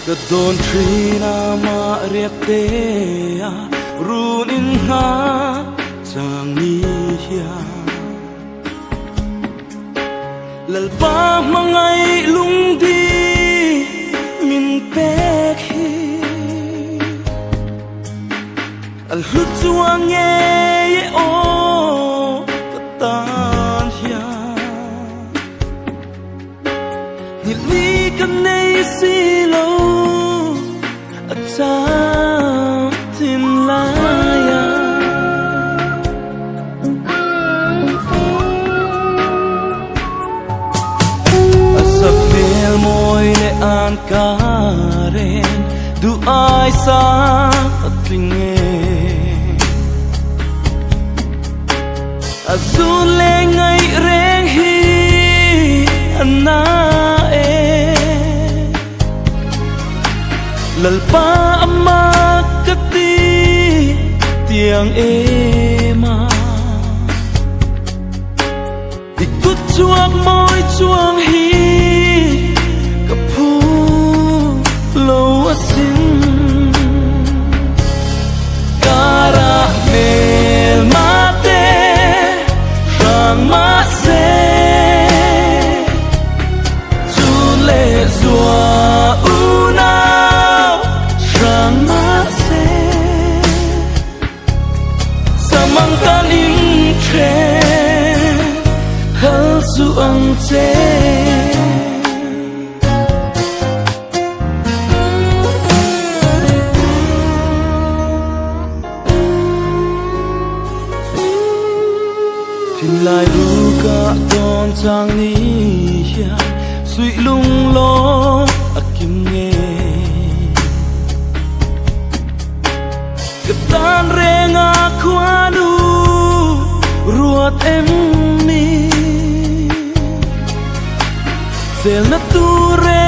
Ka don trina ma riak te a run in ha chang ni hia lal pa mangai lung di min pek hi al hlut chuang ye o ka tan hia ni li kan nei si lo a cham tin la ya asap mel moi le an karen du ai sa atlinge azul le ngai reng hi anna lalpa amma kati tiang ema ikut chuak moi chuang hi kapu lo asin kara mel mate rang ma se chule zua mang tan in tre hal su ang che tin lai ru ka ton chang ni hia sui lung lo akim nge tan renga khwanu ruat em ni sel na tu re